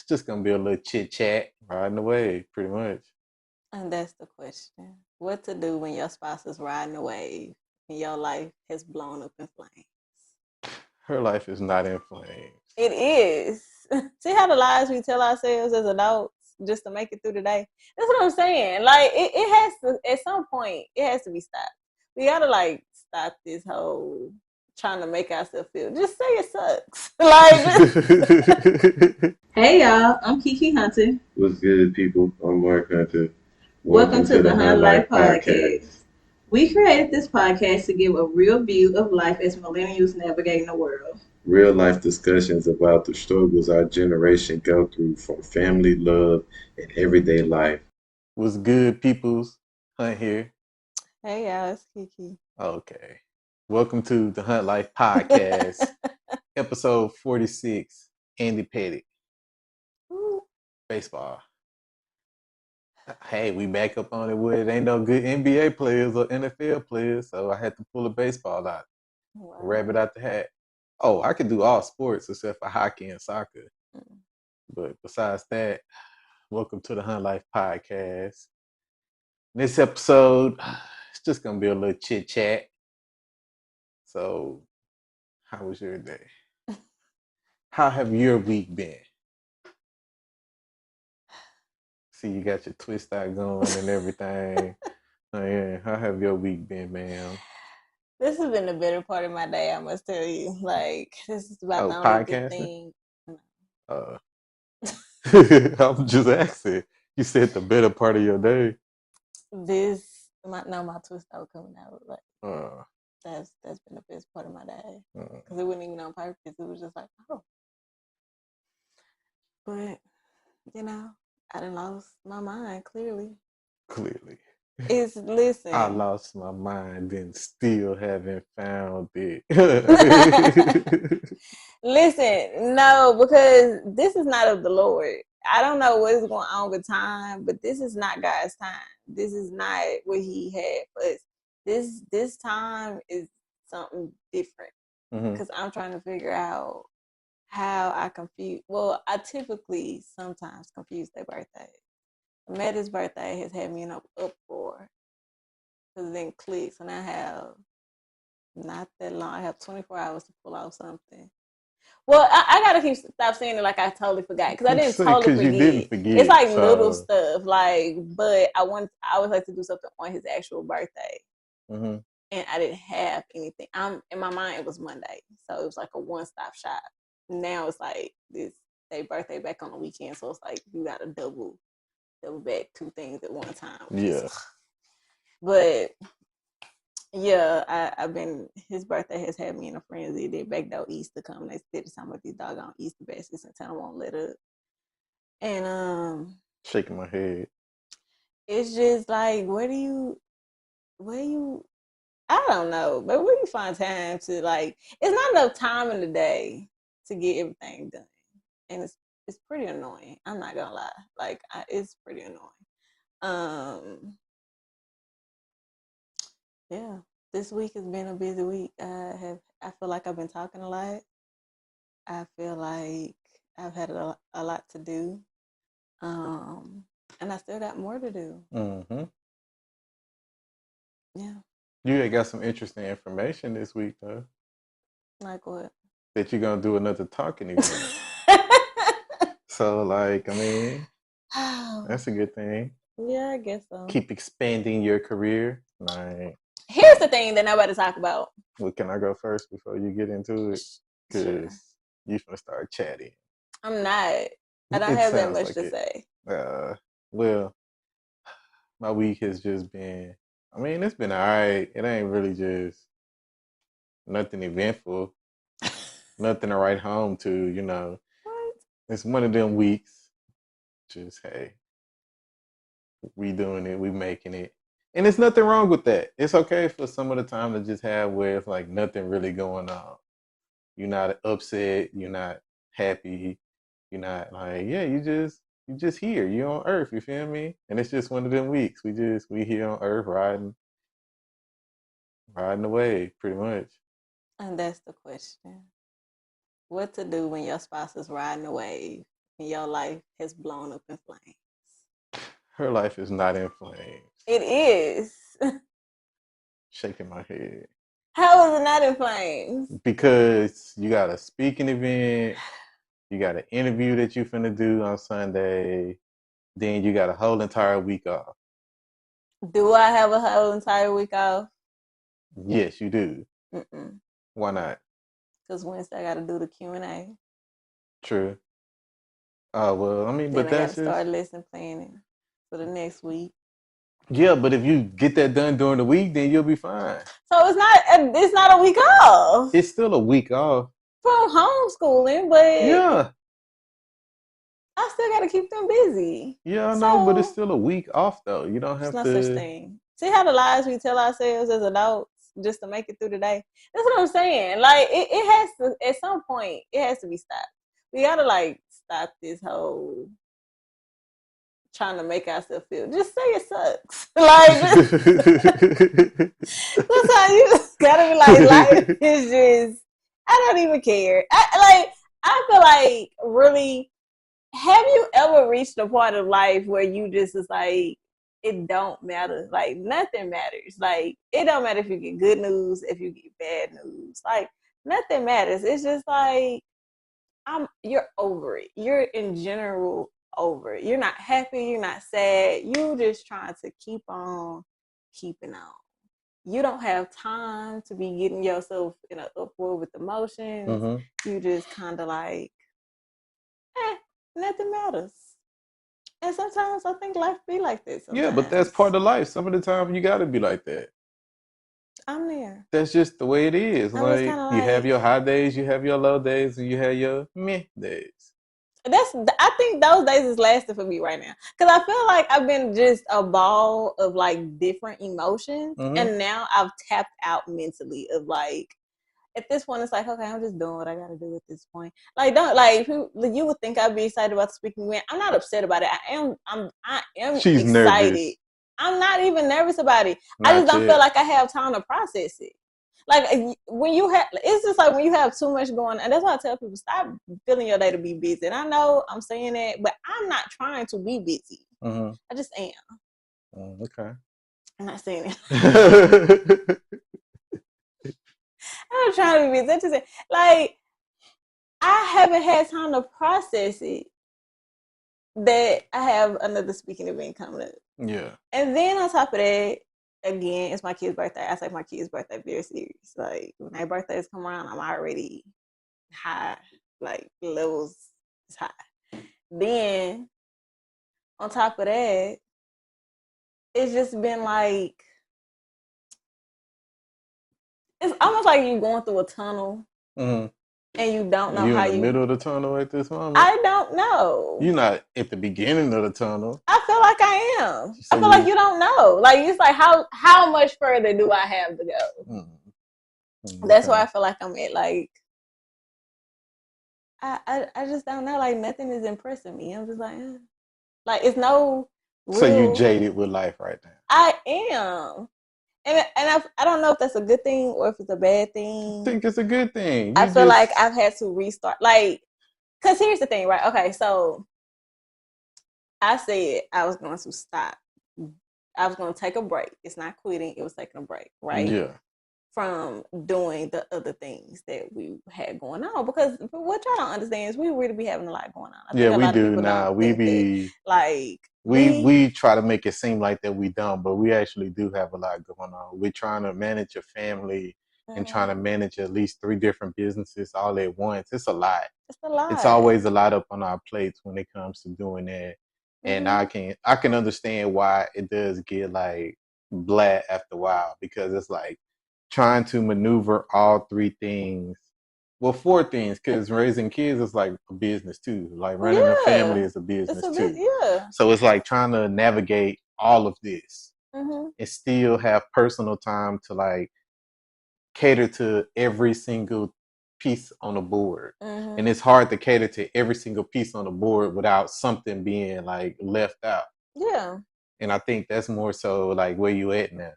It's just gonna be a little chit chat, riding the wave, pretty much. And that's the question. What to do when your spouse is riding a wave and your life has blown up in flames? Her life is not in flames. It is. See how the lies we tell ourselves as adults just to make it through the day? That's what I'm saying. Like, it has to, at some point, it has to be stopped. We gotta, like, stop this whole trying to make ourselves feel. Just say it sucks. Hey y'all, I'm Kiki Hunter. What's good, people? I'm Mark Hunter. Welcome to the Hunt Life Podcast. We created this podcast to give a real view of life as millennials navigating the world. Real life discussions about the struggles our generation go through from family, love, and everyday life. What's good, peoples? Hunt here. Hey y'all, it's Kiki. Okay. Welcome to the Hunt Life Podcast, episode 46, Andy Pettit. Ooh. Baseball. Hey, we back up on it with it. Ain't no good NBA players or NFL players, so I had to pull a baseball out. Wow. Rabbit out the hat. Oh, I could do all sports except for hockey and soccer. But besides that, welcome to the Hunt Life Podcast. This episode, it's just going to be a little chit chat. So, how was your day? How have your week been? See, you got your twist out going and everything. Oh, yeah. How have your week been, ma'am? This has been the better part of my day, I must tell you. Like, this is about the only good thing. I'm just asking. You said the better part of your day. My twist out coming out. Like, that's been the best part of my day. Because it wasn't even on purpose. It was just like, oh. But, I done lost my mind, clearly. Listen. I lost my mind and still haven't found it. Listen, no, because this is not of the Lord. I don't know what is going on with time, but this is not God's time. This is not what He had for us. This time is something different. Because I'm trying to figure out how I confuse. Well, I typically sometimes confuse their birthday. Metta's birthday has had me in an uproar. Because then clicks, and I have not that long. I have 24 hours to pull out something. Well, I gotta stop saying it like I totally forgot, because I didn't totally forget. You didn't forget. It's like little stuff, like. But I always like to do something on his actual birthday, and I didn't have anything. In my mind, it was Monday, so it was like a one-stop shop. Now it's like their birthday back on the weekend, so it's like you gotta double back two things at one time. Yeah. But yeah, his birthday has had me in a frenzy. They back though Easter come. They still talking about these doggone Easter baskets and telling them won't let up. And shaking my head. It's just like, where you I don't know, but where you find time to, like, it's not enough time in the day to get everything done. And it's pretty annoying. I'm not gonna lie. Like, it's pretty annoying. Yeah, this week has been a busy week. I feel like I've been talking a lot. I feel like I've had a lot to do. And I still got more to do. Yeah. You got some interesting information this week, though. Like what? That you're gonna do another talking event. So, like, I mean, that's a good thing. Yeah, I guess so. Keep expanding your career. Like, here's the thing that nobody talk about. Well, can I go first before you get into it? Because you're gonna start chatting. I'm not. I don't have that much to say. Well, my week has just been. I mean, it's been alright. It ain't really just nothing eventful. Nothing to write home to. What? It's one of them weeks. Just, hey, we doing it, we making it. And there's nothing wrong with that. It's okay for some of the time to just have where it's like nothing really going on. You're not upset, you're not happy, you're not like, yeah, you just here. You're on Earth, you feel me? And it's just one of them weeks. We here on Earth riding the wave, pretty much. And that's the question. What to do when your spouse is riding the wave and your life has blown up in flames? Her life is not in flames. It is. Shaking my head. How is it not in flames? Because you got a speaking event, you got an interview that you finna do on Sunday, then you got a whole entire week off. Do I have a whole entire week off? Yes, you do. Mm-mm. Why not? Because Wednesday I got to do the Q&A. True. Oh, well, I mean, Then but I got that's to start just... lesson planning for the next week. Yeah, but if you get that done during the week, then you'll be fine. So it's not a week off. It's still a week off. From homeschooling, but Yeah. I still got to keep them busy. Yeah, I So, know, but it's still a week off, though. You don't there's have no to... such thing. See how the lies we tell ourselves as adults just to make it through the day? That's what I'm saying. Like, it has to, at some point, it has to be stopped. We got to, like, stop this whole trying to make ourselves feel. Just say it sucks. Like, sometimes you just got to be like, life is just, I don't even care. I feel like, really, have you ever reached a part of life where you just is like, it don't matter, like nothing matters, like it don't matter if you get good news, if you get bad news, like nothing matters. It's just like you're over it. You're in general over it. You're not happy, you're not sad, you just trying to keep on keeping on. You don't have time to be getting yourself in an uproar with emotions. Mm-hmm. You just kind of like, nothing matters. And sometimes I think life be like this. Sometimes. Yeah, but that's part of life. Some of the time you got to be like that. I'm there. That's just the way it is. I'm just Like, kind of you have like, your high days, you have your low days, and you have your meh days. I think those days is lasting for me right now. Because I feel like I've been just a ball of like different emotions. Mm-hmm. And now I've tapped out mentally of like, at this point, it's like, okay, I'm just doing what I got to do at this point. Like, don't like you would think I'd be excited about the speaking event. I'm not upset about it. I am She's excited. nervous. I'm not even nervous about it. Not I just don't yet. feel like I have time to process it. Like when you have, it's just like when you have too much going, and that's why I tell people stop filling your day to be busy. And I know I'm saying that, but I'm not trying to be busy. Mm-hmm. I just am. Okay. I'm not saying it. I'm not trying to be busy. I'm just saying, like, I haven't had time to process it that I have another speaking event coming up. Yeah. And then on top of that, again, it's my kid's birthday. I take my kid's birthday very serious. Like when their birthdays come around, I'm already high, like levels is high. Then on top of that, it's just been like, it's almost like you're going through a tunnel. Mm-hmm. And you don't know you how in the middle of the tunnel at this moment? I don't know. You're not at the beginning of the tunnel. I feel like I am. So I feel like you don't know. Like it's like how much further do I have to go? Mm-hmm. That's why I feel like I'm at like I just don't know. Like nothing is impressing me. I'm just like it's no real... So you jaded with life right now. I am. And I don't know if that's a good thing or if it's a bad thing. I think it's a good thing. I feel like I've had to restart. Like, because here's the thing, right? Okay, so I said I was going to stop. I was going to take a break. It's not quitting. It was taking a break, right? Yeah. From doing the other things that we had going on. Because what y'all don't understand is we really be having a lot going on. I think we do now. We be... like... We try to make it seem like that we don't, but we actually do have a lot going on. We're trying to manage a family and trying to manage at least 3 different businesses all at once. It's a lot. It's a lot. It's always a lot up on our plates when it comes to doing that. And I can understand why it does get like blah after a while, because it's like trying to maneuver all 3 things. Well, 4 things, because raising kids is like a business too. Like running a family is a business too. Yeah. So it's like trying to navigate all of this and still have personal time to like cater to every single piece on the board. And it's hard to cater to every single piece on the board without something being like left out. Yeah. And I think that's more so like where you at now.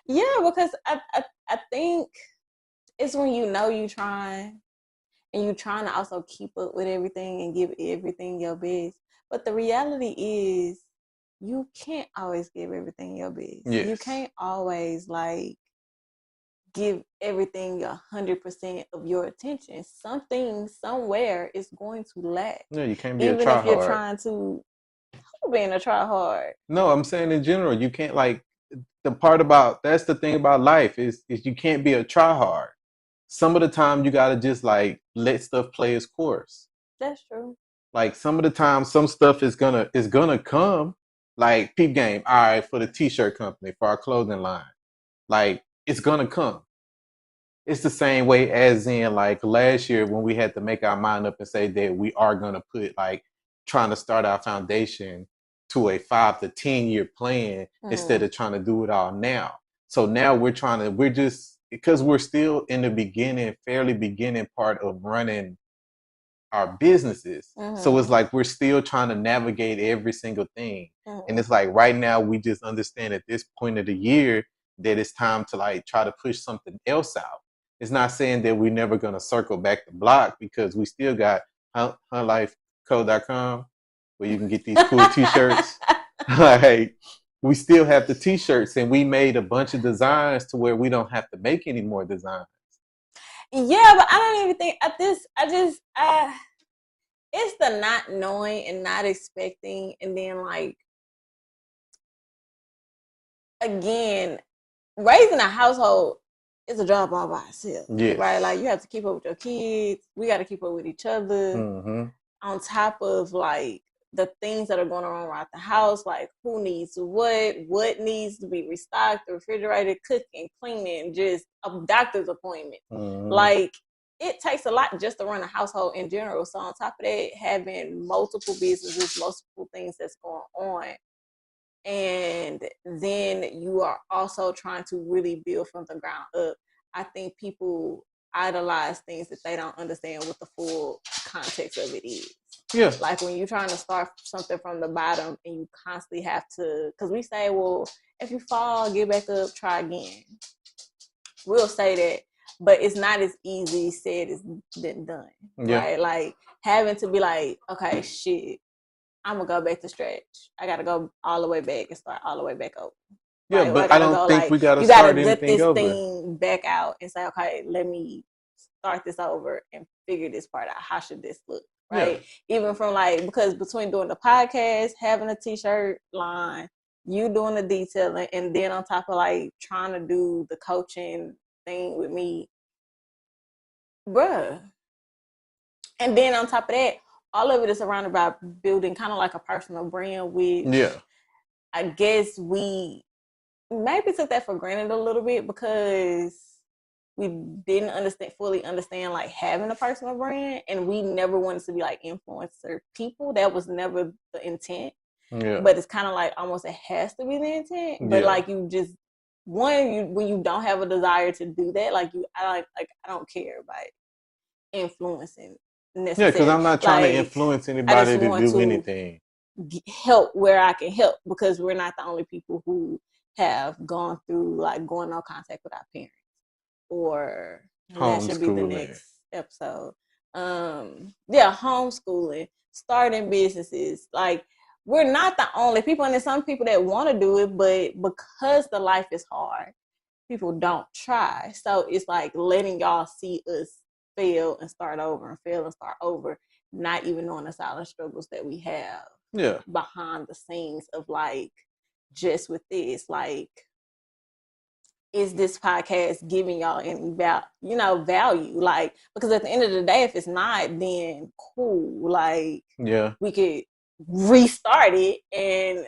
Yeah, because I think it's when you know you trying and you trying to also keep up with everything and give everything your best. But the reality is, you can't always give everything your best. Yes. You can't always like give everything 100% of your attention. Something somewhere is going to lack. Yeah, you can't be Even a if you're tryhard. trying to being a try hard. No, I'm saying in general, you can't like the part about that's the thing about life is you can't be a tryhard. Some of the time you gotta just like let stuff play its course. That's true. Like some of the time, some stuff is gonna come. Like peep game, all right, for the t-shirt company, for our clothing line. Like it's gonna come. It's the same way as in like last year when we had to make our mind up and say that we are gonna put like trying to start our foundation to a 5 to 10 year plan instead of trying to do it all now. So now we're just because we're still in the beginning, fairly beginning part of running our businesses. So it's like we're still trying to navigate every single thing. And it's like right now we just understand at this point of the year that it's time to like try to push something else out. It's not saying that we're never gonna circle back the block because we still got huntlifeco.com where you can get these cool t-shirts. Like we still have the t-shirts and we made a bunch of designs to where we don't have to make any more designs. Yeah, but I don't even think it's the not knowing and not expecting, and then like again, raising a household is a job all by itself. Yes. Right? Like you have to keep up with your kids. We got to keep up with each other. On top of like the things that are going on around the house, like who needs what needs to be restocked, refrigerated, cooking, cleaning, just a doctor's appointment. Like it takes a lot just to run a household in general. So on top of that, having multiple businesses, multiple things that's going on, and then you are also trying to really build from the ground up. I think people idolize things that they don't understand what the full context of it is. Yeah. Like when you're trying to start something from the bottom and you constantly have to, because we say, well, if you fall, get back up, try again. We'll say that, but it's not as easy said as than done. Yeah. Right? Like having to be like, okay, shit, I'm gonna go back to stretch. I gotta go all the way back and start all the way back over. Yeah, right? But I don't think we gotta start anything over. You gotta gut this thing back out and say, okay, let me start this over and figure this part out. How should this look? Right? Yeah. Even from like, because between doing the podcast, having a t-shirt line, you doing the detailing, and then on top of like trying to do the coaching thing with me, bruh. And then on top of that, all of it is surrounded by building kind of like a personal brand, which I guess we maybe took that for granted a little bit because we didn't fully understand like having a personal brand, and we never wanted to be like influencer people. That was never the intent. Yeah. But it's kind of like almost it has to be the intent. But like you just when you don't have a desire to do that, like I don't care about influencing necessarily. Yeah, because I'm not trying to influence anybody to do anything. Help where I can help, because we're not the only people who have gone through like going on contact with our parents, or that should be the next episode. Homeschooling, starting businesses. Like we're not the only people, and there's some people that want to do it, but because the life is hard, people don't try. So it's like letting y'all see us fail and start over and fail and start over, not even knowing the silent struggles that we have behind the scenes of like just with this, like, is this podcast giving y'all any value? Like, because at the end of the day, if it's not, then cool. Like, we could restart it and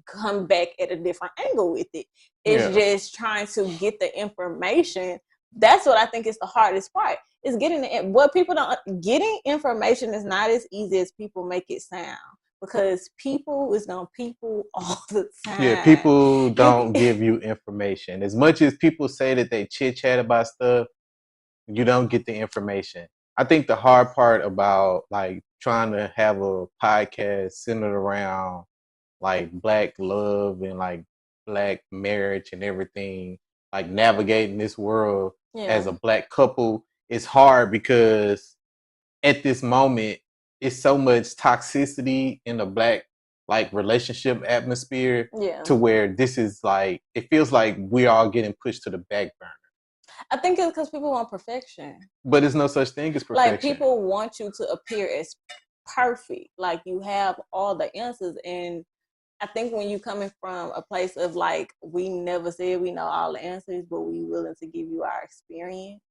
come back at a different angle with it. It's just trying to get the information. That's what I think is the hardest part. Is getting information is not as easy as people make it sound, because people is gonna people all the time. Yeah, people don't give you information. As much as people say that they chit chat about stuff, you don't get the information. I think the hard part about like trying to have a podcast centered around like Black love and like Black marriage and everything, like navigating this world as a Black couple, is hard because at this moment, it's so much toxicity in the Black like relationship atmosphere Yeah. to where this is like, it feels like we're all getting pushed to the back burner. I think it's because people want perfection. But there's no such thing as perfection. Like, people want you to appear as perfect, like you have all the answers. And I think when you coming from a place of like, we never said we know all the answers, but we willing to give you our experience,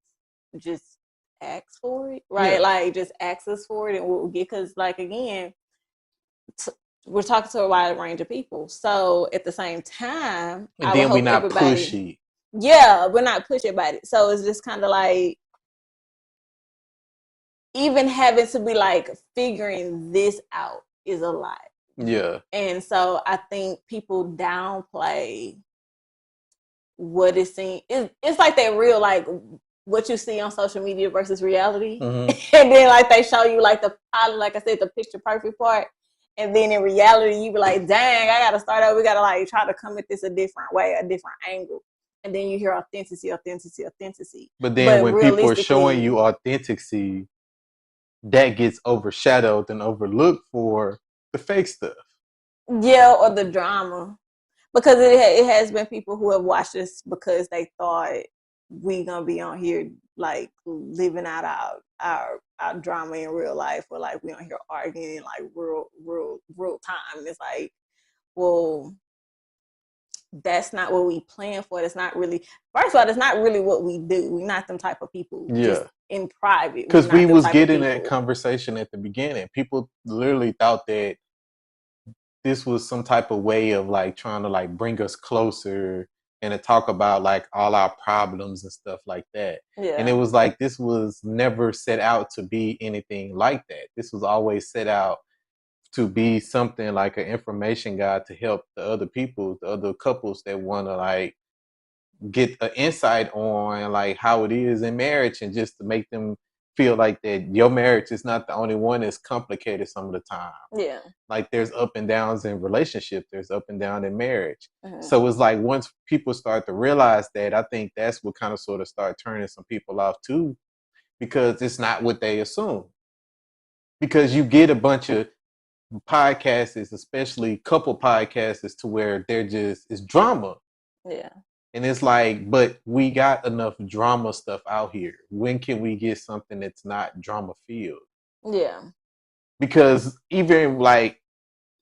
just ask for it, right? Yeah. Like, just ask us for it and we'll get, because like, again, we're talking to a wide range of people. So at the same time, And I then would we're hope not everybody, pushy. yeah, we're not pushy about it. So it's just kind of like, even having to be like figuring this out is a lot. Yeah. And so I think people downplay what is seen. It's like that real, like what you see on social media versus reality. Mm-hmm. And then like they show you like like I said, the picture perfect part. And then in reality, you be like, dang, I gotta start over. We gotta like try to come at this a different way, a different angle. And then you hear authenticity. But then when people are showing realistically, you authenticity, that gets overshadowed and overlooked for the fake stuff. yeah, or the drama. Because it has been people who have watched this because they thought we gonna be on here like living out our drama in real life, or like we on here arguing like real time. And it's like, well, that's not what we plan for. That's not really, first of all, that's not really what we do. We're not them type of people. Yeah. Just in private. Because we was getting that conversation at the beginning. People literally thought that this was some type of way of like trying to like bring us closer and to talk about like all our problems and stuff like that. Yeah. And it was like, this was never set out to be anything like that. This was always set out to be something like an information guide to help the other people, the other couples that want to like get an insight on like how it is in marriage, and just to make them feel like that your marriage is not the only one that's complicated some of the time. Yeah. Like there's up and downs in relationships, there's up and down in marriage. Mm-hmm. So it's like once people start to realize that, I think that's what kind of sort of start turning some people off too, because it's not what they assume. Because you get a bunch of podcasts, especially couple podcasts, to where they're just, it's drama. Yeah. And it's like, but we got enough drama stuff out here. When can we get something that's not drama filled? Yeah. Because even like,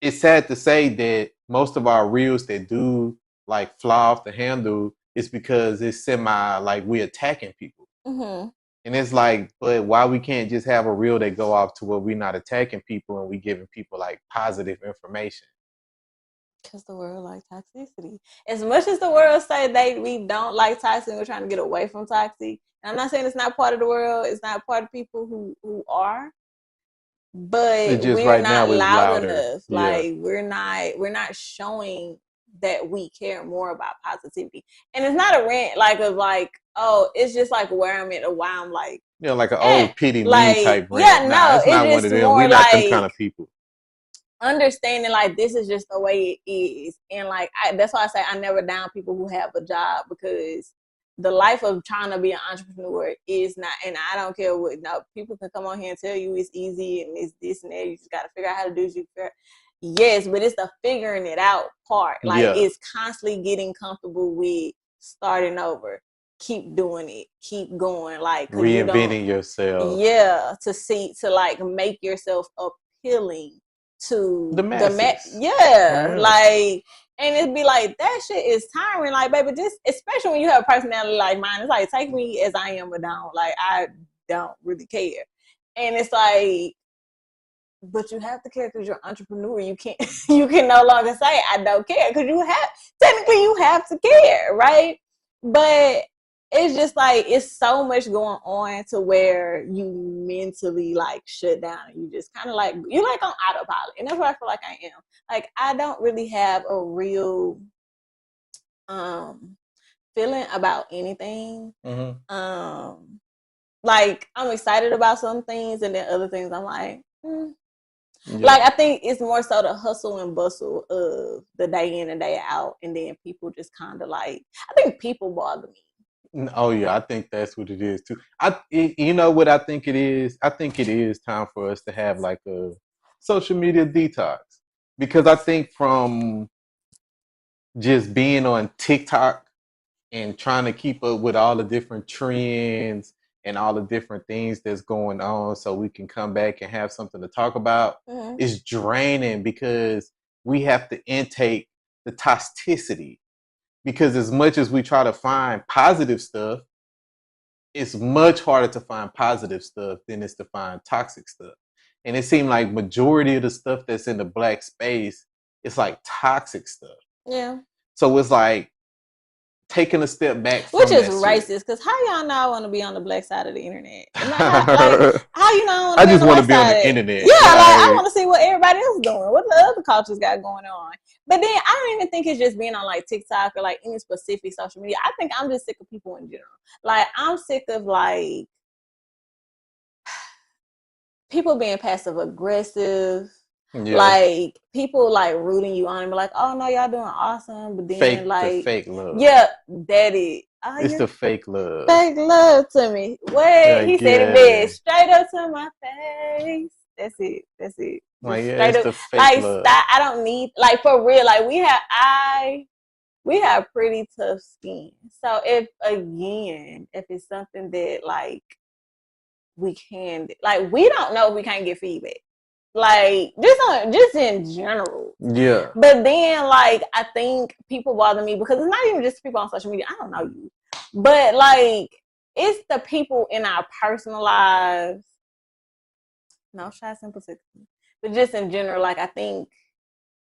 it's sad to say that most of our reels that do like fly off the handle is because it's semi like we attacking people. Mm-hmm. And it's like, but why we can't just have a reel that go off to where we're not attacking people and we giving people like positive information? Because the world likes toxicity. As much as the world say we don't like toxic, we're trying to get away from toxic. And I'm not saying it's not part of the world. It's not part of people who are. But just we're right not now is loud louder. enough. Yeah. Like we're not showing that we care more about positivity. And it's not a rant like of like, oh, it's just like where I'm at or why I'm like, Yeah, like an old pity like, me type rant. Yeah, nah, no, it's not one of them. We're not them kind of people. Understanding like this is just the way it is. And like that's why I say I never down people who have a job, because the life of trying to be an entrepreneur is not, and I don't care what, no, people can come on here and tell you it's easy and it's this and that, you just got to figure out how to do it. Yes, but it's the figuring it out part. Like it's constantly getting comfortable with starting over, keep doing it, keep going, like reinventing yourself. Yeah, to like make yourself appealing to the masses. Like, and it'd be like, that shit is tiring. Like, baby, just especially when you have a personality like mine, it's like, take me as I am or don't. Like, I don't really care. And it's like, but you have to care because you're an entrepreneur. You can't you can no longer say I don't care, because technically you have to care, right? But it's just like, it's so much going on to where you mentally like shut down, and you just kind of like, you're like on autopilot. And that's what I feel like I am. Like, I don't really have a real feeling about anything. Mm-hmm. Like, I'm excited about some things, and then other things I'm like, Like, I think it's more so the hustle and bustle of the day in and day out, and then people just kind of like, I think people bother me. Oh yeah, I think that's what it is too. You know what I think it is? I think it is time for us to have like a social media detox because I think from just being on TikTok and trying to keep up with all the different trends and all the different things that's going on so we can come back and have something to talk about Mm-hmm. is draining because we have to intake the toxicity because as much as we try to find positive stuff, it's much harder to find positive stuff than it's to find toxic stuff. And it seemed like majority of the stuff that's in the black space, it's like toxic stuff. Yeah. So it's like taking a step back Which from is that shit. racist, because how y'all know I want to be on the black side of the internet? How you know I want I to be on just the want to white be on side? the internet. Yeah, like I Like, want to see what everybody else doing, what the other cultures got going on. But then I don't even think it's just being on like TikTok or like any specific social media. I think I'm just sick of people in general. Like I'm sick of like people being passive aggressive. yeah, Like people like rooting you on and be like, oh no, y'all doing awesome. But then fake the like, fake love. yeah, that is. Oh, It's you're the fake love. fake love to me. Wait, he Like, said it yeah, best. Straight up to my face. That's it. That's it. like Just yeah, straight it's up. the fake Like love. stop. I don't need like for real. Like we have pretty tough skin. So if it's something that like we can like we don't know if we can't get feedback. Like just in general. Yeah, But then like I think people bother me because it's not even just people on social media. I don't know you. But like it's the people in our personal lives. No shots in particular. But just in general, like I think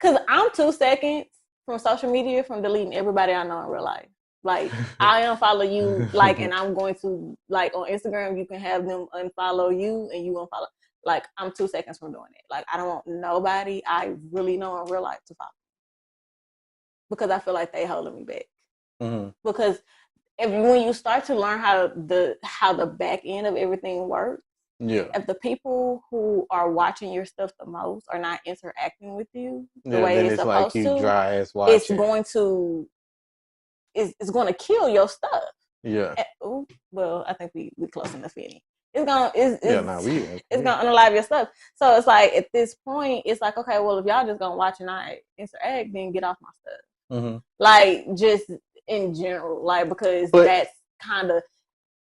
because I'm 2 seconds from social media from deleting everybody I know in real life. Like I unfollow you, like, and I'm going to like on Instagram. You can have them unfollow you, and you unfollow. Like I'm 2 seconds from doing it. Like I don't want nobody I really know in real life to follow because I feel like they holding me back. mm-hmm. Because when you start to learn how the back end of everything works, Yeah, if the people who are watching your stuff the most are not interacting with you the yeah. way Then it's it's like supposed you to, dry ass it's watching. going to it's going to kill your stuff. Yeah, Ooh, well, I think we close enough in. It's gonna yeah. Nah, it's gonna unalive your stuff. So it's like at this point, it's like okay, well if y'all just gonna watch and not interact, then get off my stuff. mm-hmm. Like just in general, like because But that's kind of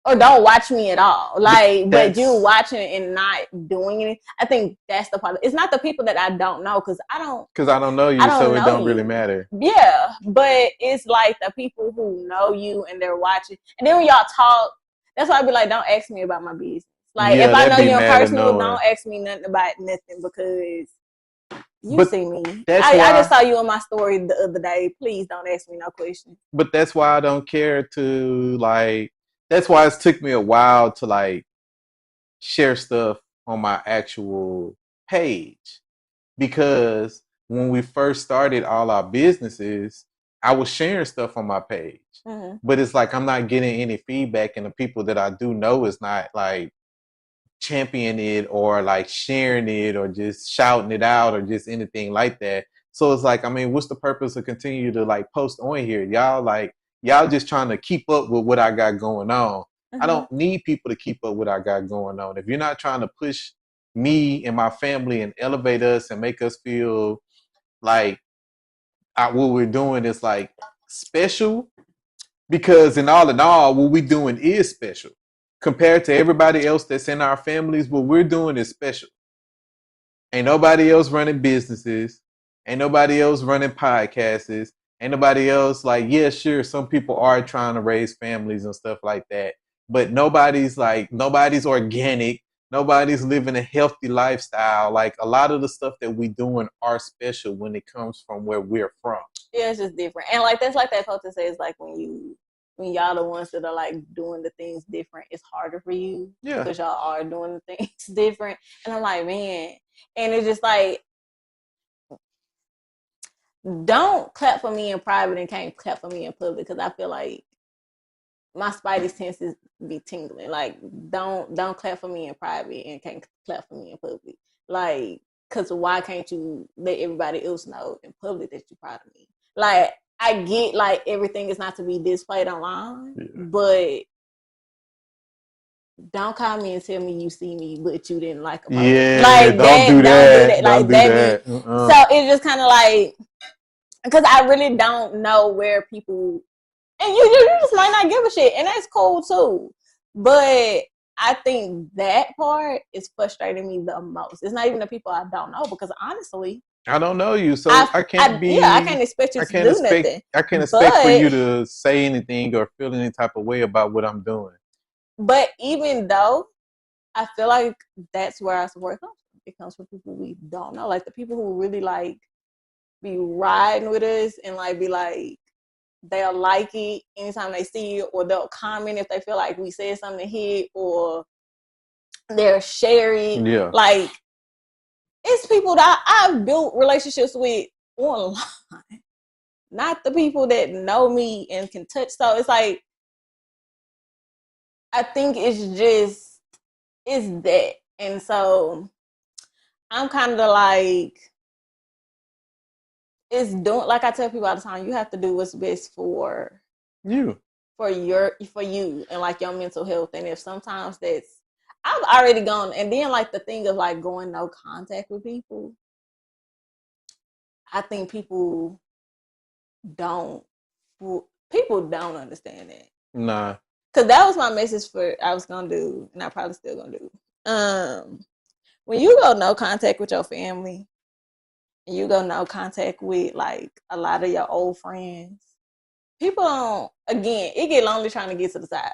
or don't watch me at all. Like, but you that's watching and not doing it. I think that's the part. It's not the people that I don't know because because I don't know I you, don't so it know don't really you. matter. Yeah, but it's like the people who know you and they're watching. And then when y'all talk, that's why I be like, don't ask me about my business. Like, if Yeah, I that'd know be you in mad personal, don't annoying. ask me nothing about nothing because you But see me. that's I just why. saw you on my story the other day. Please don't ask me no questions. But that's why I don't care to like. That's why it's took me a while to like share stuff on my actual page because when we first started all our businesses, I was sharing stuff on my page. Mm-hmm. But it's like I'm not getting any feedback, and the people that I do know is not like championing it or like sharing it or just shouting it out or just anything like that. So it's like, I mean, what's the purpose of continue to like post on here? Y'all just trying to keep up with what I got going on. I Mm-hmm. don't need people to keep up with what I got going on. If you're not trying to push me and my family and elevate us and make us feel like what we're doing is like special, because in all, what we're doing is special compared to everybody else that's in our families. What we're doing is special. Ain't nobody else running businesses. Ain't nobody else running podcasts. Ain't nobody else like, yeah, sure, some people are trying to raise families and stuff like that. But nobody's organic. Nobody's living a healthy lifestyle. Like a lot of the stuff that we doing are special when it comes from where we're from. Yeah, it's just different. And like that's like that quote that says like when y'all the ones that are like doing the things different, it's harder for you Yeah. because y'all are doing the things different. And I'm like, man, and it's just like don't clap for me in private and can't clap for me in public because I feel like my spidey senses be tingling. Like don't clap for me in private and can't clap for me in public. Like, cause why can't you let everybody else know in public that you're proud of me? Like I get like everything is not to be displayed online, Yeah. but don't call me and tell me you see me but you didn't like a post. Yeah, Like don't that, do that. Like Don't do that that. be so it's just kind of like, because I really don't know where people, and you just might not give a shit, and that's cool too. But I think that part is frustrating me the most. It's not even the people I don't know, because honestly, I don't know you, so I can't I can't expect you to do nothing. I can't expect for But you to say anything or feel any type of way about what I'm doing. but even though I feel like that's where our support comes from. It comes from people we don't know, like the people who really like be riding with us and like be like, they'll like it anytime they see it, or they'll comment if they feel like we said something hit, or they'll share it. Yeah. Like, it's people that I've built relationships with online, not the people that know me and can touch. So it's like, I think it's that. And so I'm kind of like, it's doing, like I tell people all the time, you have to do what's best for you and like your mental health. And if sometimes that's, I've already gone, and then like the thing of like going no contact with people, I think don't don't understand that. nah. Because that was my message I was gonna do, and I probably still gonna do. When you go no contact with your family, and you go no contact with like a lot of your old friends, people don't. Again, it get lonely trying to get to the side.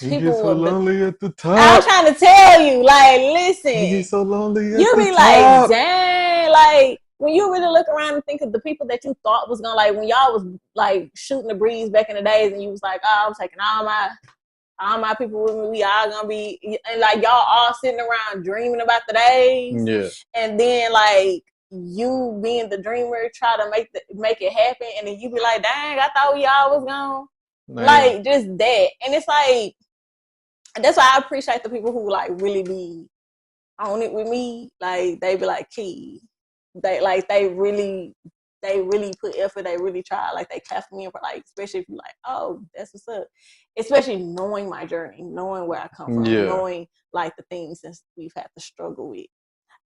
You get People so will. lonely at the top. I'm trying to tell you, like, listen. You get so lonely at You the be top. like, dang, like when you really look around and think of the people that you thought was gonna, like, when y'all was like shooting the breeze back in the days, and you was like, oh, I'm taking all my people with me, we all gonna be, and like y'all all sitting around dreaming about the days, Yeah. and then like you being the dreamer try to make it happen, and then you be like, dang, I thought we all was gone, like just that. And it's like, that's why I appreciate the people who like really be on it with me. Like they be like, Key, they really put effort, they really try, like they clap me in for, like, especially if you like, oh, that's what's up, especially knowing my journey, knowing where I come from, knowing like the things that we've had to struggle with.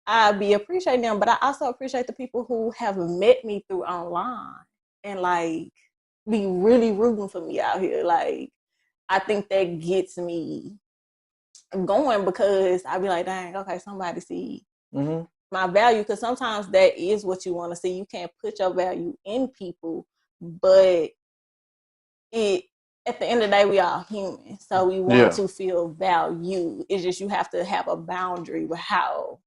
I be appreciating them, but I also appreciate the people who have met me through online and like be really rooting for me out here. Like, I think that gets me going, because I be like, dang, okay, somebody see my value, because sometimes that is what you want to see. You can't put your value in people, but at the end of the day, we all human, so we want to feel value. It's just, you have to have a boundary with how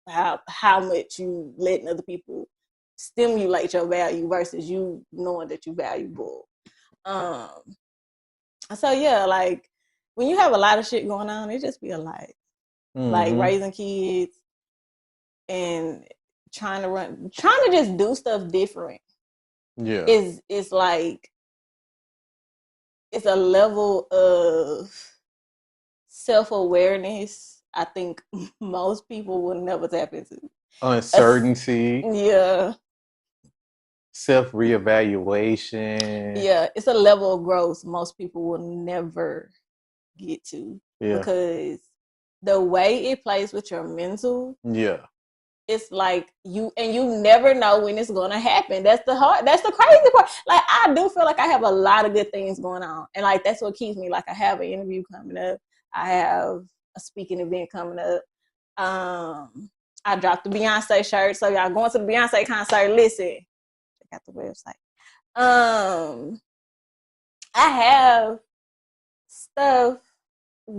much you letting other people stimulate your value versus you knowing that you're valuable. So yeah, like when you have a lot of shit going on, it just be a lot. Like raising kids and trying to just do stuff different. Yeah. Is like, it's a level of self-awareness I think most people will never tap into. Uncertainty. Yeah. Self-reevaluation. Yeah, it's a level of growth most people will never get to. Yeah. Because the way it plays with your mental, it's like you never know when it's gonna happen. That's the crazy part. Like, I do feel like I have a lot of good things going on, and like that's what keeps me. Like, I have an interview coming up, I have a speaking event coming up. I dropped the Beyonce shirt, so y'all going to the Beyonce concert, listen, check out the website. I have stuff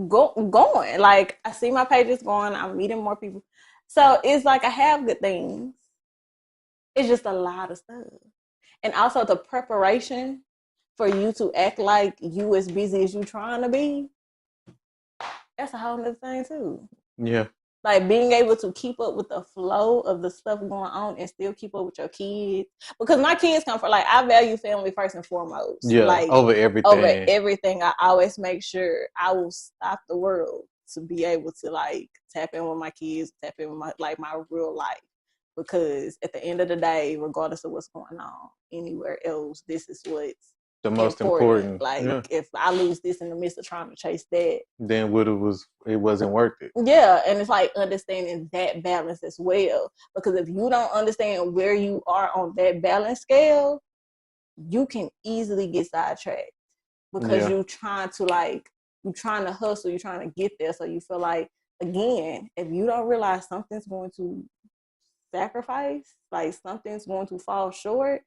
going. Like, I see my pages going, I'm meeting more people. So it's like I have good things. It's just a lot of stuff. And also the preparation for you to act like you as busy as you trying to be, that's a whole other thing too. Yeah. Like, being able to keep up with the flow of the stuff going on and still keep up with your kids. Because my kids come from, like, I value family first and foremost. Yeah, like, over everything. Over everything, I always make sure I will stop the world to be able to, like, tap in with my kids, tap in with my real life. because at the end of the day, regardless of what's going on anywhere else, this is what's The most important. important. Like Yeah. if I lose this in the midst of trying to chase that, Then what it wasn't worth it. yeah, and it's like understanding that balance as well. Because if you don't understand where you are on that balance scale, you can easily get sidetracked because Yeah. you're trying to hustle, you're trying to get there. So you feel like, again, if you don't realize something's going to sacrifice, like something's going to fall short,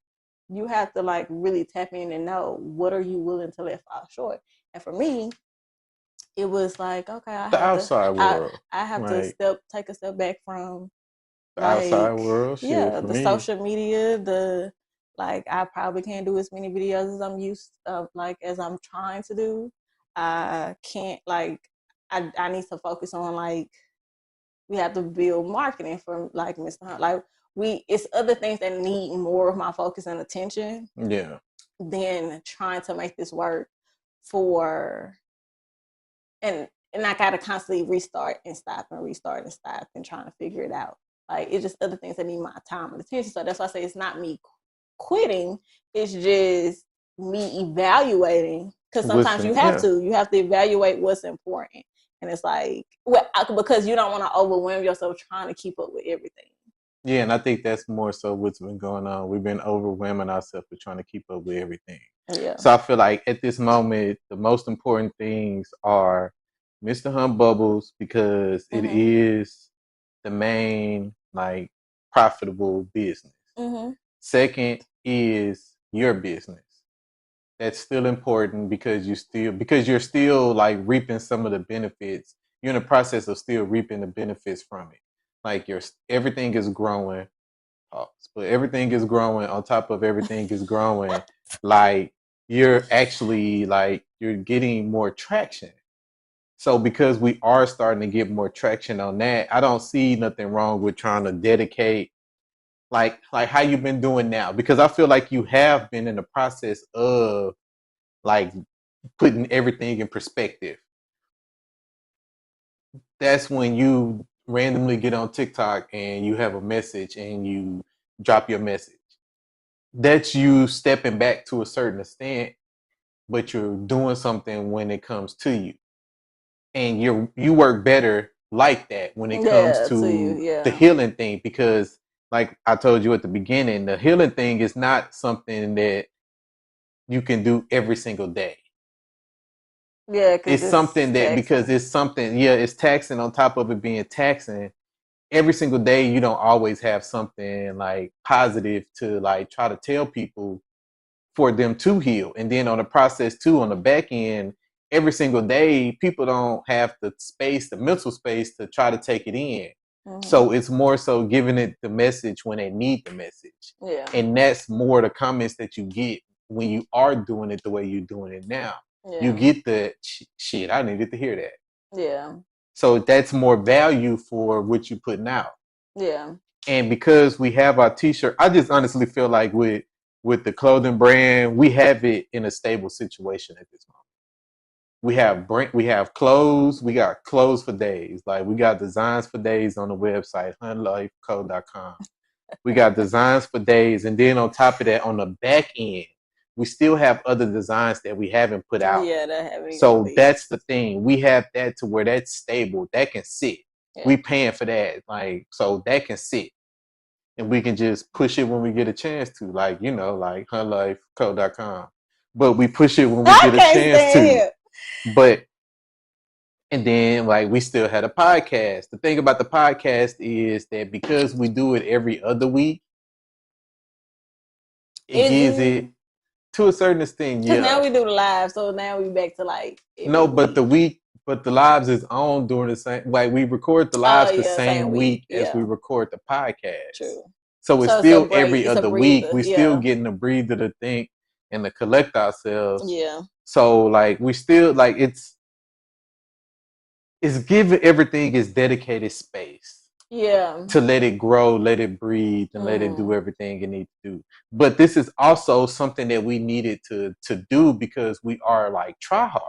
you have to like really tap in and know what are you willing to let fall short. And for me, it was like, okay, The outside world. I have Like to take a step back from the outside like, world. Shit, yeah, for the me. social media, the like I probably can't do as many videos as I'm used of, like as I'm trying to do. I can't like I need to focus on like we have to build marketing for like Mr. Hunt. Like it's other things that need more of my focus and attention Yeah. than trying to make this work for and I gotta constantly restart and stop and restart and stop and trying to figure it out. Like it's just other things that need my time and attention. So that's why I say it's not me quitting. It's just me evaluating. Because sometimes Listen, yeah. you have to evaluate what's important. And it's like because you don't want to overwhelm yourself trying to keep up with everything. Yeah, and I think that's more so what's been going on. We've been overwhelming ourselves with trying to keep up with everything. Yeah. So I feel like at this moment, the most important things are Mr. HuntBubblez because it is the main like profitable business. Second is your business. That's still important because you're still like reaping some of the benefits. You're in the process of still reaping the benefits from it. Like everything is growing, but everything is growing on top of everything is growing. Like you're actually like you're getting more traction. So because we are starting to get more traction on that, I don't see nothing wrong with trying to dedicate like how you've been doing now because I feel like you have been in the process of like putting everything in perspective. That's when you randomly get on TikTok and you have a message and you drop your message. That's you stepping back to a certain extent, but you're doing something when it comes to you. And you work better like that when it comes to the healing thing because like I told you at the beginning, the healing thing is not something that you can do every single day. Yeah, it's something that taxing. because it's something, yeah, it's taxing on top of it being taxing. Every single day, you don't always have something like positive to like try to tell people for them to heal. And then on the process too, on the back end, every single day, people don't have the space, the mental space to try to take it in. So it's more so giving it the message when they need the message. Yeah. And that's more the comments that you get when you are doing it the way you're doing it now. Yeah. You get the shit, I needed to hear that. Yeah. So that's more value for what you're putting out. Yeah. And because we have our t-shirt, I just honestly feel like with the clothing brand, we have it in a stable situation at this moment. We have clothes. We got clothes for days. Like we got designs for days on the website, huntlifeco.com. We got designs for days. And then on top of that, on the back end, we still have other designs that we haven't put out. Yeah, that haven't. So that's the thing. We have that to where that's stable. That can sit. Yeah. We paying for that. Like, so that can sit. And we can just push it when we get a chance to. Like, you know, like huntlifeco.com. But we push it when we get a chance to. But and then like we still had a podcast. The thing about the podcast is that because we do it every other week, it gives it to a certain extent. Yeah. Now we do the live, so now we back to like but the lives is on during the same, like we record the lives the same week as we record the podcast. True. So it's still every other week. We still getting a breather to think and to collect ourselves. Yeah. So like we still like it's giving everything is dedicated space. Yeah. to let it grow, let it breathe, and let it do everything it needs to do. But this is also something that we needed to do because we are like tryhards.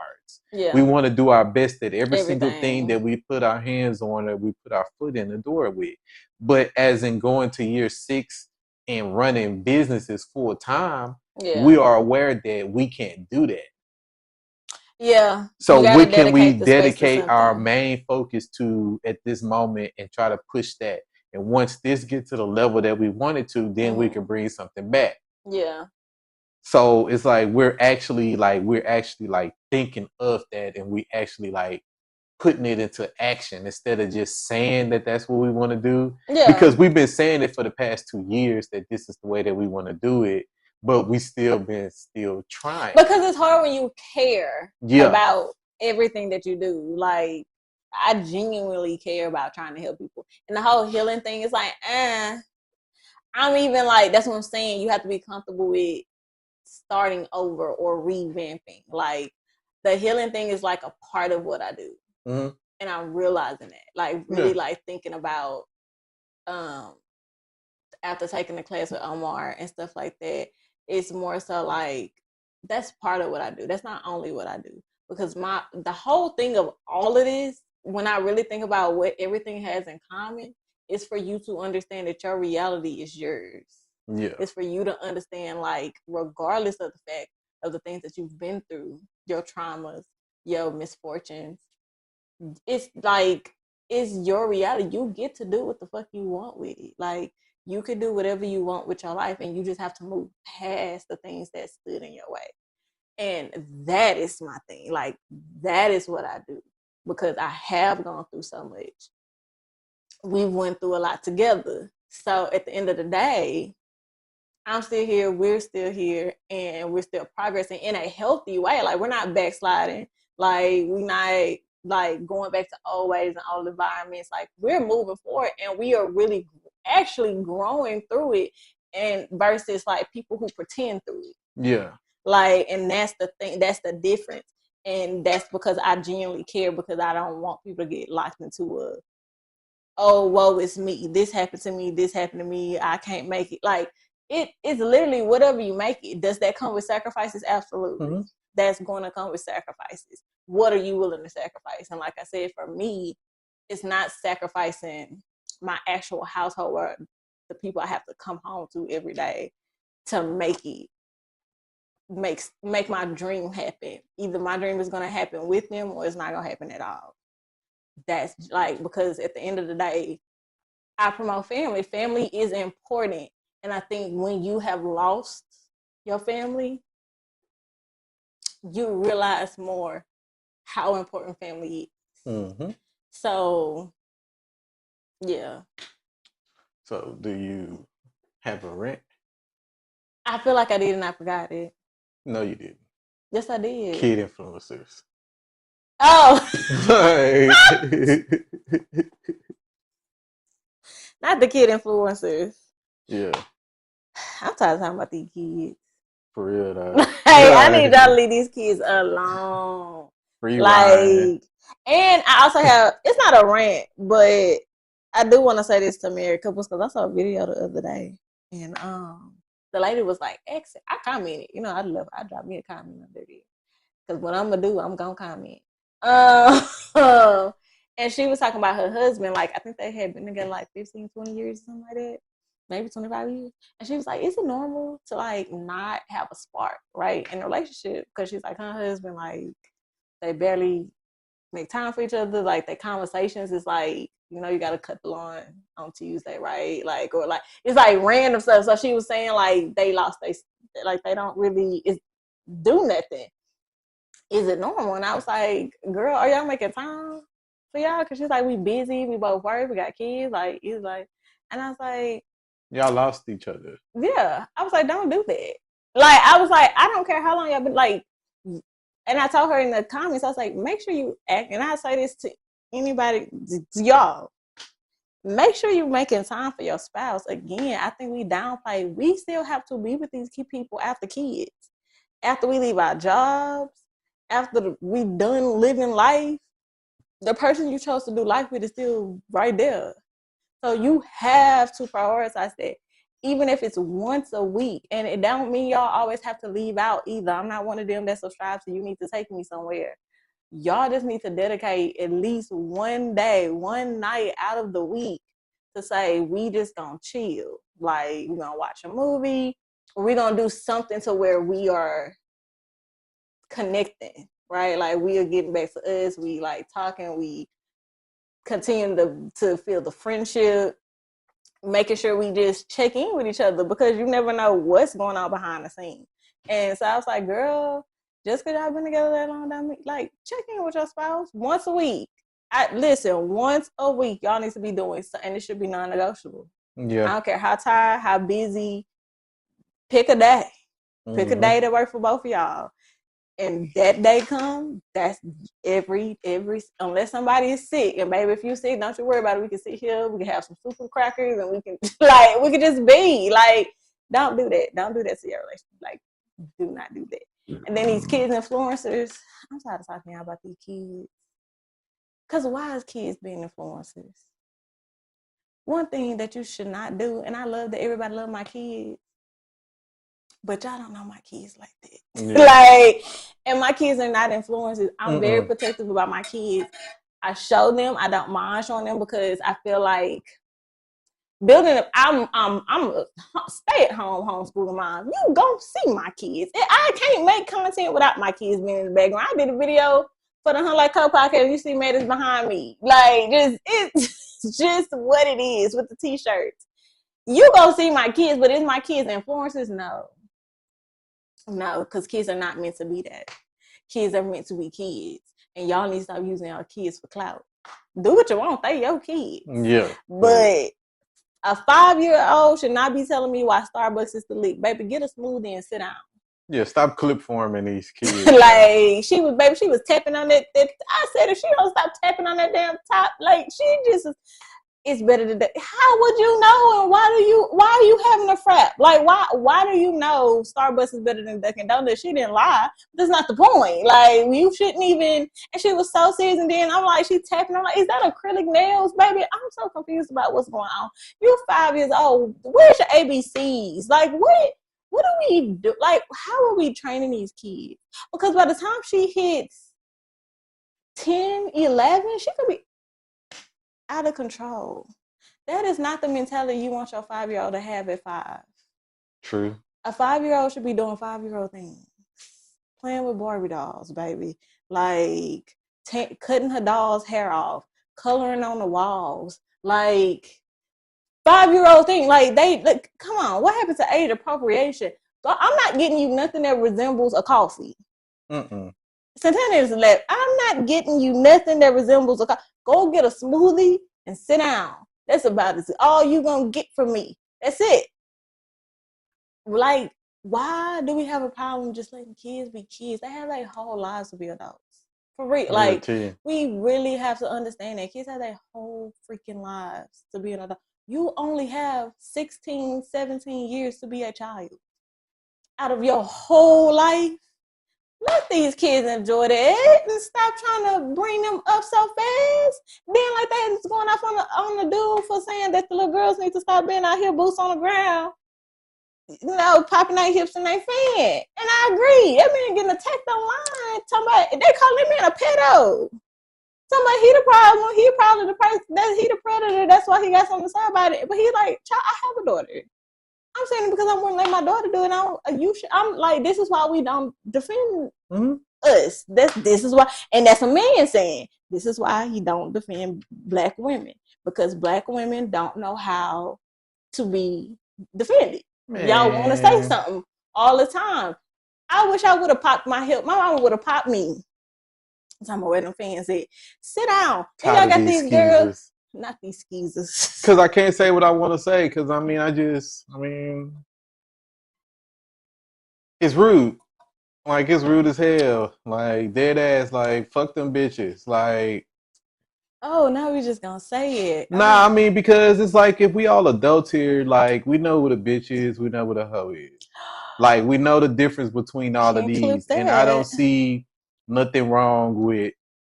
Yeah. We want to do our best at every single thing Everything. that we put our hands on, that we put our foot in the door with. But as in going to year 6 and running businesses full time, we Yeah. are aware that we can't do that. Yeah. So You what gotta can we dedicate the space to dedicate our something. main focus to at this moment and try to push that? And once this gets to the level that we wanted to, then we can bring something back. Yeah. So it's like we're actually like thinking of that, and we actually like putting it into action instead of just saying that that's what we want to do. Yeah. Because we've been saying it for the past 2 years that this is the way that we want to do it, but we still trying. Because it's hard when you care Yeah. about everything that you do. Like, I genuinely care about trying to help people. And the whole healing thing is like, I'm even like, that's what I'm saying. You have to be comfortable with starting over or revamping. Like, the healing thing is like a part of what I do. Mm-hmm. And I'm realizing that. Like, really like thinking about after taking the class with Omar and stuff like that, it's more so like that's part of what I do. That's not only what I do. Because the whole thing of all of this, when I really think about what everything has in common, is for you to understand that your reality is yours. Yeah. It's for you to understand, like, regardless of the fact of the things that you've been through, your traumas, your misfortunes, it's like, it's your reality. You get to do what the fuck you want with it. Like, you can do whatever you want with your life, and you just have to move past the things that stood in your way. And that is my thing. Like, that is what I do, because I have gone through so much. We went through a lot together. So at the end of the day, I'm still here, we're still here, and we're still progressing in a healthy way. Like, we're not backsliding. Like, we're not like going back to old ways and old environments. Like, we're moving forward, and we are really actually growing through it, and versus like people who pretend through it. Yeah. Like, and that's the thing, that's the difference. And that's because I genuinely care, because I don't want people to get locked into a, oh, woe, it's me. This happened to me. This happened to me. I can't make it. Like, it's literally whatever you make it. Does that come with sacrifices? Absolutely. Mm-hmm. That's going to come with sacrifices. What are you willing to sacrifice? And like I said, for me, it's not sacrificing my actual household or the people I have to come home to every day to make it. Make my dream happen. Either my dream is going to happen with them, or it's not going to happen at all. That's like, because at the end of the day, I promote family. Family is important. And I think when you have lost your family, you realize more how important family is. Mm-hmm. So, yeah. So, do you have a rent? I feel like I did and I forgot it. No, you didn't. Yes, I did. Kid influencers. Oh. Not the kid influencers. Yeah. I'm tired of talking about these kids. For real, though. Hey, I need y'all to leave these kids alone. Free like, ride. And I also have, it's not a rant, but I do want to say this to married couples, because I saw a video the other day, and the lady was like, exit. I commented, I drop me a comment under there, because what I'm gonna do, I'm gonna comment. And she was talking about her husband. Like, I think they had been together like 15, 20 years, something like that. Maybe 25 years. And she was like, is it normal to like not have a spark, right, in a relationship? Because she's like, her husband, like, they barely make time for each other. Like, their conversations is like, you got to cut the lawn on Tuesday, right? Like, or like, it's like random stuff. So she was saying like they lost like they don't really do nothing. Is it normal? And I was like, girl, are y'all making time for y'all? Because she's like, we busy, we both work, we got kids. Like, it's like, and I was like, y'all lost each other. Yeah. I was like, don't do that. Like, I was like, I don't care how long y'all been, like, and I told her in the comments, I was like, make sure you act, and I say this to anybody, to y'all, make sure you're making time for your spouse. Again, I think we downplay, we still have to be with these people after kids, after we leave our jobs, after we done living life. The person you chose to do life with is still right there. So you have to prioritize that, even if it's once a week. And it don't mean y'all always have to leave out either. I'm not one of them that subscribes to you need to take me somewhere. Y'all just need to dedicate at least one day, one night out of the week to say, we just gonna chill. Like, we're gonna watch a movie, or we're gonna do something to where we are connecting, right? Like, we are getting back to us, we like talking, we continue to feel the friendship, making sure we just check in with each other, because you never know what's going on behind the scenes. And so I was like, girl, just because y'all been together that long, like, check in with your spouse once a week. Listen, once a week, y'all need to be doing something, and it should be non-negotiable. Yeah. I don't care how tired, how busy. Pick a day. Pick a day that works for both of y'all. And that day come, that's every unless somebody is sick. And baby, if you sick, don't you worry about it. We can sit here, we can have some soup and crackers, and we can we can just be like, don't do that. Don't do that to your relationship. Like, do not do that. And then these kids influencers, I'm tired of talking about these kids. Because why is kids being influencers? One thing that you should not do, and I love that everybody love my kids, but y'all don't know my kids like that. Yeah. And my kids are not influencers. I'm very protective about my kids. I show them. I don't mind showing them, because I feel like building up. I'm a stay-at-home homeschooling mom. You go see my kids. I can't make content without my kids being in the background. I did a video for the Hunt Like Co podcast. You see Matters behind me. Like, it's just what it is with the t-shirts. You go see my kids, but is my kids influencers? No, because kids are not meant to be that. Kids are meant to be kids. And y'all need to stop using our kids for clout. Do what you want. They your kids. Yeah. But a 5-year-old should not be telling me why Starbucks is the lick. Baby, get a smoothie and sit down. Yeah, stop clip forming these kids. Like, she was tapping on that. I said, if she don't stop tapping on that damn top, like, she just... It's better than that. How would you know? And why are you having a frap? Like, why do you know Starbucks is better than Dunkin' Donuts? She didn't lie. That's not the point. Like, you shouldn't even. And she was so serious. And then I'm like, she tapping. I'm like, is that acrylic nails, baby? I'm so confused about what's going on. You're 5 years old. Where's your ABCs? Like, what do we do? Like, how are we training these kids? Because by the time she hits 10, 11, she could be out of control. That is not the mentality you want your 5-year-old to have at 5. True. A 5-year-old should be doing 5-year-old things. Playing with Barbie dolls, baby. Like, cutting her doll's hair off. Coloring on the walls. Like, 5-year-old thing. Like, come on. What happened to age appropriation? I'm not getting you nothing that resembles a coffee. Santana is left. I'm not getting you nothing that resembles a coffee. Go get a smoothie and sit down. That's about it. All you gonna get from me. That's it. Like, why do we have a problem just letting kids be kids? They have their whole lives to be adults. For real. Like, we really have to understand that kids have their whole freaking lives to be an adult. You only have 16, 17 years to be a child. Out of your whole life. Let these kids enjoy that and stop trying to bring them up so fast. Being like that is going off on the dude for saying that the little girls need to stop being out here boots on the ground, popping their hips and they fan. And I agree. That man getting attacked online. They call that man a pedo. Somebody, he the problem. He probably the person he the predator. That's why he got something to say about it. But he's like, child, I have a daughter. I'm saying it because I wouldn't let my daughter do it. I'm like, this is why we don't defend us. This is why, and that's a man saying this is why he don't defend Black women, because Black women don't know how to be defended. Man. Y'all want to say something all the time. I wish I would have popped my hip. My mama would have popped me. I'm talking about where them fans said, sit down. And y'all got these girls. Not these skeezers. Because I can't say what I want to say. Because, it's rude. Like, it's rude as hell. Like, dead ass. Like, fuck them bitches. Like. Oh, now we just gonna say it. Nah, because it's like, if we all adults here, like, we know what a bitch is. We know what a hoe is. Like, we know the difference between all of these. And I don't see nothing wrong with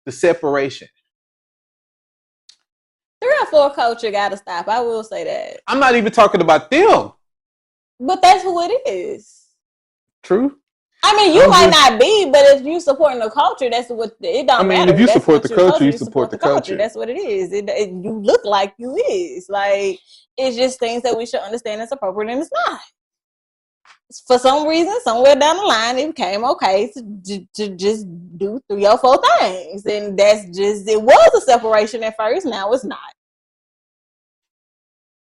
the separation. The 304 culture gotta stop. I will say that. I'm not even talking about them. But that's who it is. True. I mean, you might not be, but if you supporting the culture, that's what it don't matter. If you That's support what the you're supposed culture, to. you You support support the the culture. culture. That's what it is. You look like you is. Like, it's just things that we should understand that's appropriate and it's not. For some reason, somewhere down the line, it became okay to just do 3 or 4 things. And that's just, it was a separation at first. Now it's not.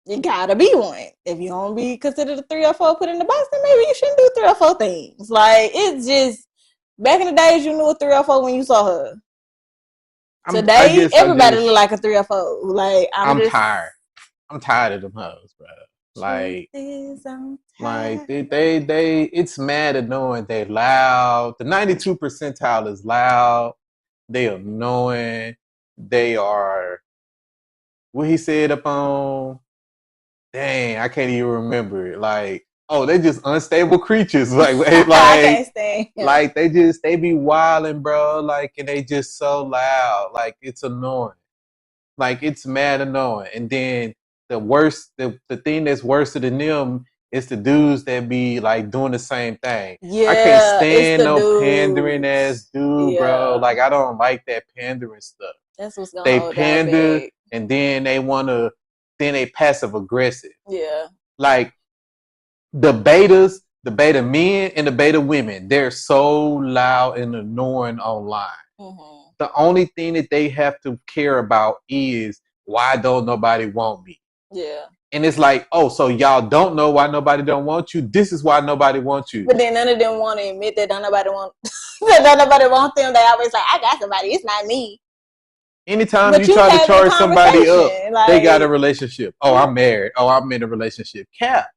You gotta be one. If you don't be considered a 304 put in the box, then maybe you shouldn't do 3 or 4 things. Like, it's just, back in the days, you knew a 304 when you saw her. Today, everybody look like a 304. Like, I'm tired. I'm tired of them hoes, bro. Like, they it's mad annoying. They loud. The 92 percentile is loud. They annoying. They are what he said up on. Dang, I can't even remember it. Like, oh, they just unstable creatures. Like, I can't stand him. Like they be wilding, bro. Like, and they just so loud. Like, it's annoying. Like, it's mad annoying. And then the thing that's worse than them is the dudes that be like doing the same thing. Yeah, I can't stand no dudes. pandering ass dude, bro. Like, I don't like that pandering stuff. That's what's gonna hold pander back. And then they passive aggressive. Yeah. Like the betas, the beta men and the beta women, they're so loud and annoying online. Mm-hmm. The only thing that they have to care about is why don't nobody want me? Yeah. And it's like, oh, so y'all don't know why nobody don't want you? This is why nobody wants you. But then none of them want to admit that nobody want them. They always like, I got somebody. It's not me. Anytime you try to charge somebody up, like, they got a relationship. Oh, I'm married. Oh, I'm in a relationship. Cap.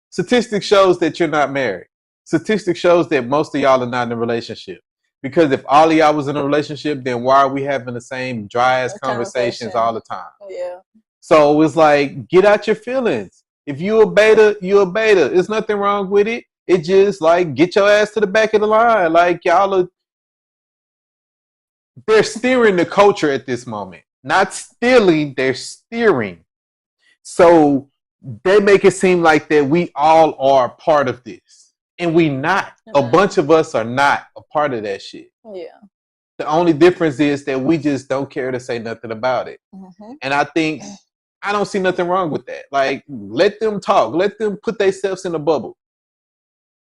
Statistics shows that you're not married. Statistics shows that most of y'all are not in a relationship. Because if all of y'all was in a relationship, then why are we having the same dry ass conversations all the time? Yeah. So it's like, get out your feelings. If you a beta, you a beta. There's nothing wrong with it. It just like, get your ass to the back of the line. Like, y'all are, they're steering the culture at this moment. Not stealing, they're steering. So they make it seem like that we all are part of this. And we not. A bunch of us are not a part of that shit. Yeah. The only difference is that we just don't care to say nothing about it. Mm-hmm. And I think I don't see nothing wrong with that. Like, let them talk. Let them put themselves in a bubble.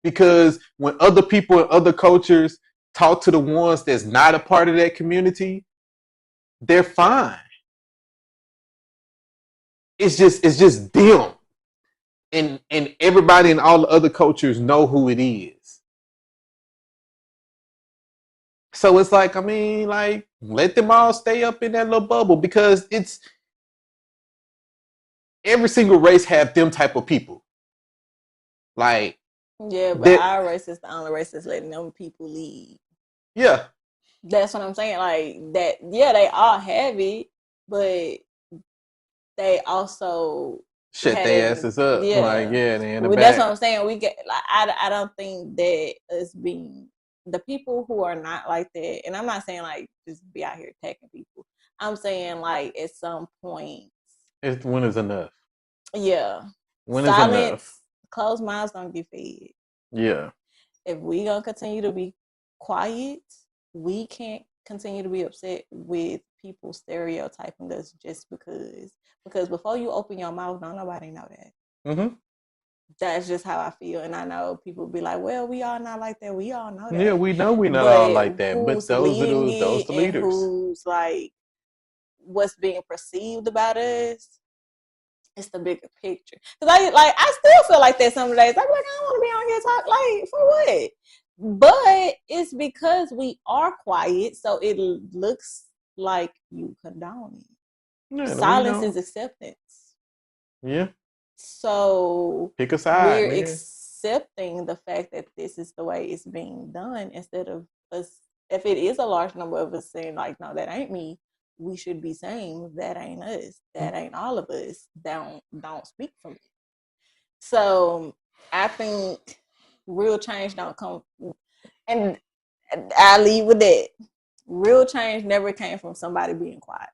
Because when other people in other cultures talk to the ones that's not a part of that community, they're fine. It's just them. And everybody in all the other cultures know who it is. So it's like, I mean, like, let them all stay up in that little bubble, because it's every single race have them type of people. Like, yeah, but our race is the only race that's letting them people lead. Yeah. That's what I'm saying. Like that, yeah, they all have it, but they also shut their asses up. Yeah. Like, yeah, they in the back. That's what I'm saying. We get like I don't think that us being the people who are not like that, and I'm not saying like just be out here attacking people. I'm saying like at some point, when is enough? Yeah. When is enough? Closed mouths don't get fed. Yeah. If we gonna continue to be quiet, we can't continue to be upset with people stereotyping us just because. Because before you open your mouth, don't nobody know that. Mm-hmm. That's just how I feel. And I know people be like, well, we all not like that. We all know that. Yeah, we know we're not all like that. But those are the leaders. Who's like, what's being perceived about us, it's the bigger picture. Because I still feel like that some days. I'm like, I don't want to be on here talk like for what? But it's because we are quiet, so it looks like you condone it. Yeah, silence is acceptance. Yeah. So pick a side. We're accepting the fact that this is the way it's being done instead of us. If it is a large number of us saying like, no, that ain't me, we should be saying that ain't us. That ain't all of us. Don't speak for me. So I think real change don't come, and I leave with that. Real change never came from somebody being quiet.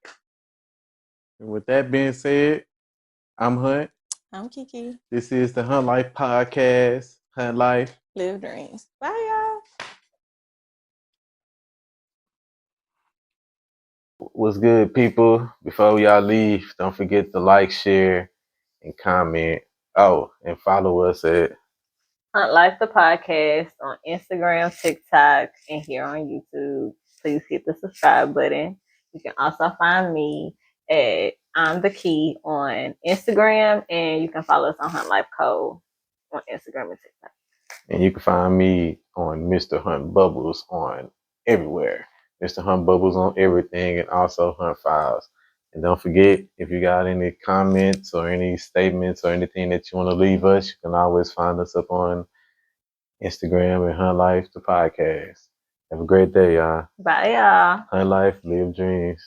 And with that being said, I'm Hunt. I'm Kiki. This is the Hunt Life Podcast. Hunt Life. Live dreams. Bye, y'all. What's good, people? Before y'all leave, don't forget to like, share, and comment. Oh, and follow us at Hunt Life the podcast on Instagram, TikTok, and here on YouTube. Please hit the subscribe button. You can also find me at I'm the Key on Instagram, and you can follow us on Hunt Life Code on Instagram and TikTok. And you can find me on Mr.HuntBubblez on everywhere. Mr.HuntBubblez on everything, and also Hunt Files. And don't forget, if you got any comments or any statements or anything that you want to leave us, you can always find us up on Instagram and Hunt Life the podcast. Have a great day, y'all. Bye, y'all. Hunt Life, live dreams.